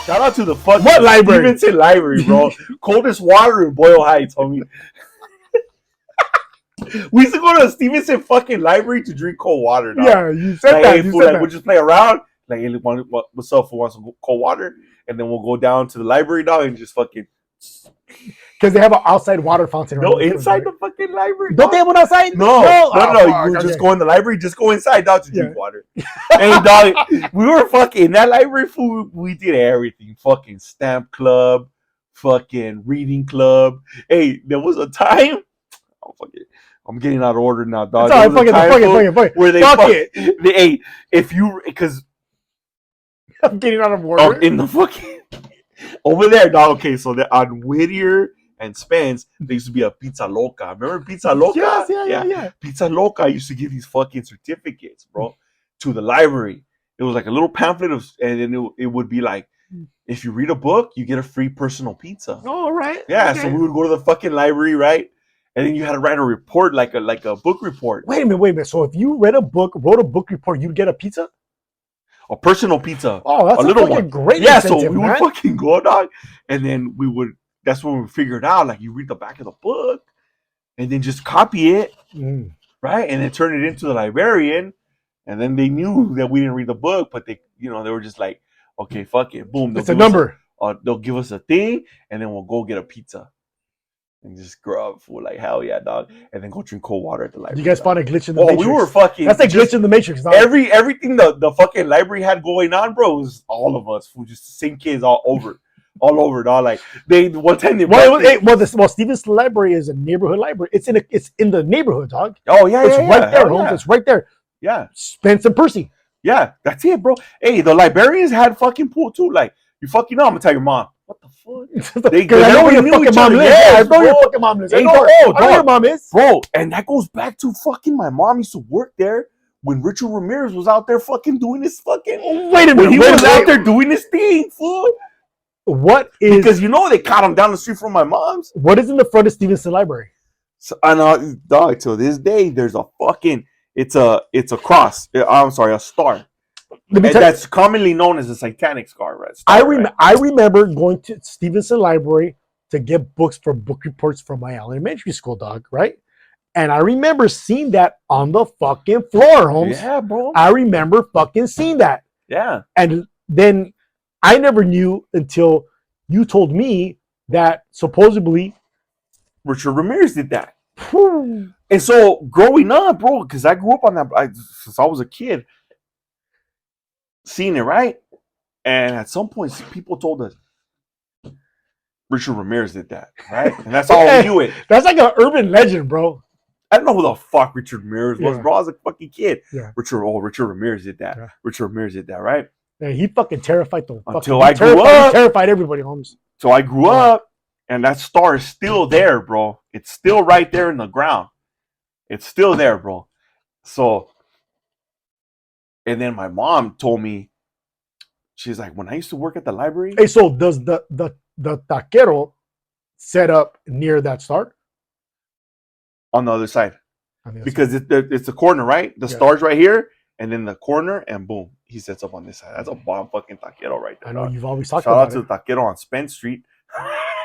Shout out to the fucking What library? Stephenson Library, bro. Coldest water in Boyle Heights, homie. We used to go to the Stephenson fucking library to drink cold water, dog. Yeah, you said like, that. Hey, you fool, said like, that. we'll just play around. Like, hey, what's up, fool? Want some cold water? And then we'll go down to the library, dog, and just fucking... Because they have an outside water fountain. No, inside the fucking library. Don't they have one outside? No. Oh, You just go in the library, just go inside, dog, to drink Yeah. water. Hey, dog, we were fucking in that library, fool. We did everything. Fucking stamp club, fucking reading club. Hey, there was a time. Oh, fuck it. I'm getting out of order now, dog. It's all right, fuck it. Where they fuck it. Hey, if you, because I'm getting out of order. in the fucking over there, dog. Okay, so on Whittier and Spence, there used to be a Pizza Loca. Remember Pizza Loca? Yes, yeah. Pizza Loca used to give these fucking certificates, bro, to the library. It was like a little pamphlet and then it would be like, if you read a book, you get a free personal pizza. All right. Yeah, okay. So we would go to the fucking library, right? And then you had to write a report, like a book report. Wait a minute. So if you wrote a book report, you'd get a pizza? A personal pizza. Oh, that's a little fucking great Yeah, incentive, so we man. would fucking go, dog. And then that's when we figured out, like, you read the back of the book and then just copy it, right? And then turn it into the librarian. And then they knew that we didn't read the book, but they were just like, okay, fuck it. Boom. It's a number. They'll give us a thing, and then we'll go get a pizza. And just grow up for like, hell yeah, dog. And then go drink cold water at the library. You guys found a glitch in the Matrix. We were fucking... That's a glitch in the Matrix. Everything the fucking library had going on, bro, was all of us. Just the same kids all over, dog. Like, one time Stevens Library is a neighborhood library. It's in the neighborhood, dog. Oh, yeah, It's right there, Holmes. Yeah. It's right there. Yeah. Spence and Percy. Yeah, that's it, bro. Hey, the librarians had fucking pool, too. Like, you fucking know, I'm going to tell your mom. What the fuck? I know your fucking mom is. Yeah, I know your fucking mom is. I know your mom is. Bro, and that goes back to fucking my mom used to work there when Richard Ramirez was out there fucking doing his fucking... Wait a minute. He was out there doing his thing, fool. What is... Because they caught him down the street from my mom's. What is in the front of Stevenson Library? So, dog, till this day, there's a fucking... It's a cross. I'm sorry, a star. That's commonly known as a satanic star, right? I remember going to Stevenson Library to get books for book reports from my elementary school, dog, right? And I remember seeing that on the fucking floor, Holmes. Yeah, bro. I remember fucking seeing that. Yeah. And then I never knew until you told me that supposedly Richard Ramirez did that. And so growing up, bro, because I grew up on that since I was a kid, seeing it, right? And at some point, people told us Richard Ramirez did that, right? And that's how we knew it. That's like an urban legend, bro. I don't know who the fuck Richard Ramirez was, bro. I was a fucking kid. Yeah. Richard Ramirez did that. Yeah. Richard Ramirez did that, right? Yeah, he fucking terrified them. Until I grew up. He terrified everybody, Holmes. So I grew up, and that star is still there, bro. It's still right there in the ground. It's still there, bro. So, and then my mom told me, she's like, when I used to work at the library. Hey, so does the taquero set up near that star? On the other side. Because it's a corner, right? The star's right here, and then the corner, and boom, he sets up on this side. That's a bomb fucking taquero right there. I know, you've always talked about it. Shout out to the taquero on Spence Street.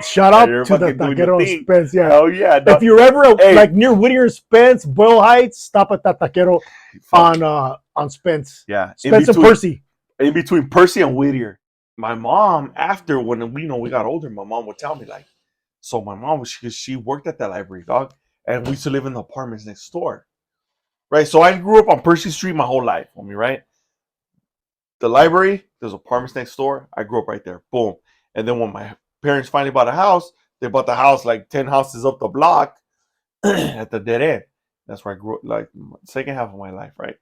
Shout out to the taquero on Spence, yeah. Hell yeah. Dog. If you're ever like near Whittier and Spence, Boyle Heights, stop at that taquero on Spence. Yeah. Spence and Percy. In between Percy and Whittier. My mom, after when we got older, my mom would tell me, like, so my mom, she worked at that library, dog, and we used to live in the apartments next door. Right? So I grew up on Percy Street my whole life, right? The library, there's apartments next door. I grew up right there. Boom. And then when my parents finally bought a house, they bought the house like 10 houses up the block at the dead end. That's where I grew up, like, second half of my life, right?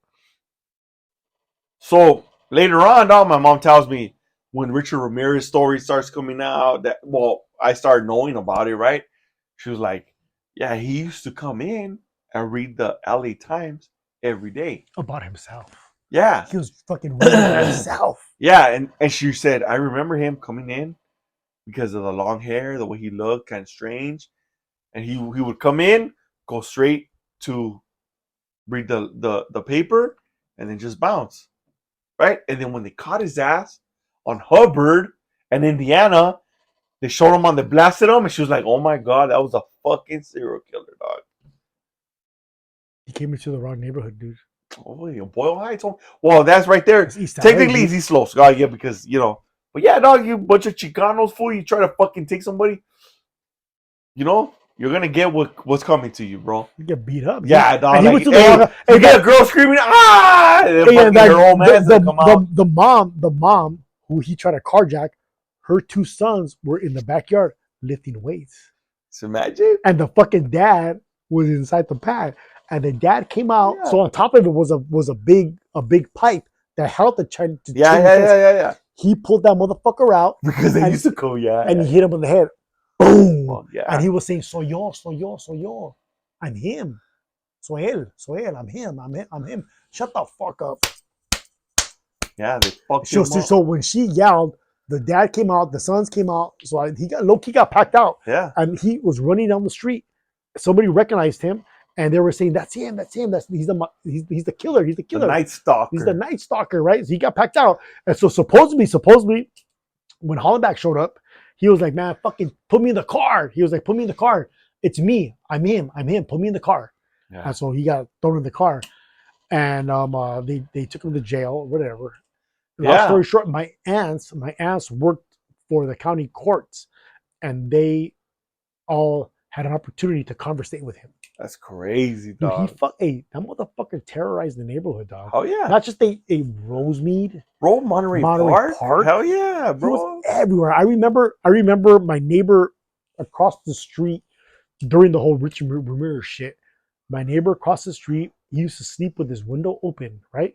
So later on, dog, my mom tells me when Richard Ramirez story starts coming out, I started knowing about it, right? She was like, yeah, he used to come in and read the LA Times every day. About himself. Yeah. He was fucking reading about himself. Yeah, and she said, I remember him coming in because of the long hair, the way he looked, kind of strange. And he would come in, go straight to read the paper, and then just bounce. Right? And then when they caught his ass on Hubbard And Indiana, they showed him on the blasted him, and she was like, "Oh my god, that was a fucking serial killer, dog." He came into the wrong neighborhood, dude. Oh, yeah, Boyle Heights. Well, that's right there. It's East LA, Technically, dude. it's East Los. God, yeah, because you know. But yeah, dog, you bunch of Chicanos, fool. You try to fucking take somebody, you know, you're gonna get what's coming to you, bro. You get beat up. Yeah, dog. And he Like, went to hey, the you wrong. get a girl screaming, ah! And then fucking her old man's gonna come out. The mom who he tried to carjack, her two sons were in the backyard lifting weights. So imagine. And the fucking dad was inside the pad. And the dad came out. Yeah. So on top of it was a big pipe that held the chain. Yeah. He pulled that motherfucker out. Because they used to go, yeah. And he hit him in the head. Boom. Well, yeah. And he was saying, soy yo. I'm him. Soy él. I'm him. Shut the fuck up. Yeah, they fucked him up. So when she yelled, the dad came out, the sons came out. So he got packed out. Yeah. And he was running down the street. Somebody recognized him, and they were saying, "That's him. He's the killer. He's the killer. The Night Stalker. He's the Night Stalker, right?" So he got packed out. And so supposedly, when Hollenbach showed up, he was like, "Man, fucking put me in the car." He was like, "Put me in the car. It's me. I'm him. Put me in the car." Yeah. And so he got thrown in the car, and they took him to jail or whatever. Long story short, my aunts worked for the county courts, and they all had an opportunity to conversate with him. That's crazy, dog. Dude, that motherfucker terrorized the neighborhood, dog. Oh yeah. Not just a Rosemead. Bro, Monterey Park? Hell yeah, bro. He was everywhere. I remember my neighbor across the street during the whole Richard Ramirez shit. My neighbor across the street, he used to sleep with his window open, right?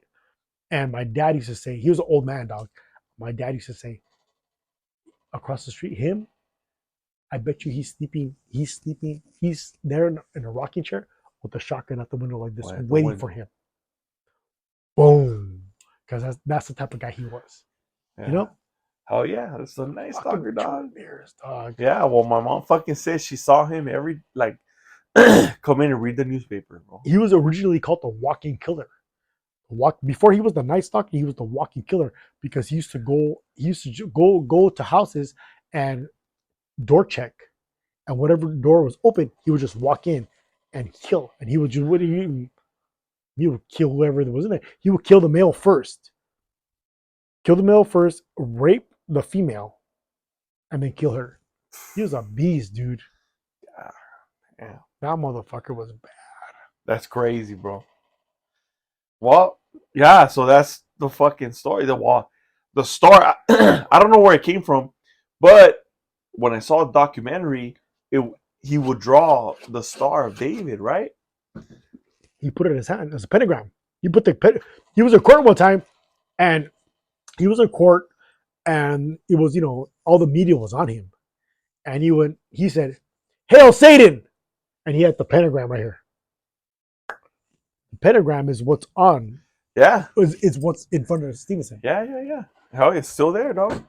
And my dad used to say, he was an old man, dog. My dad used to say, across the street, him, I bet you he's sleeping. He's there in a rocking chair with a shotgun at the window like this, waiting for him. Boom. Because that's the type of guy he was. Yeah. You know? Oh yeah, that's a nice stalker, dog. Dog. Yeah, well, my mom fucking says she saw him every come in and read the newspaper, bro. He was originally called the Walking Killer. Before he was the Night Stalker, he was the Walking Killer because he used to go to houses and door check, and whatever door was open, he would just walk in and kill. And he would just he would kill whoever there was in there. He would kill the male first, rape the female, and then kill her. He was a beast, dude. Yeah. That motherfucker was bad. That's crazy, bro. Well, yeah, so that's the fucking story. The star, I don't know where it came from, but when I saw a documentary, he would draw the Star of David, right? He put it in his hand as a pentagram. He was in court one time, and it was, all the media was on him. And he said, "Hail Satan!" And he had the pentagram right here. The pentagram is what's on. Yeah. Is what's in front of Stephenson. Yeah. Hell, it's still there, dog.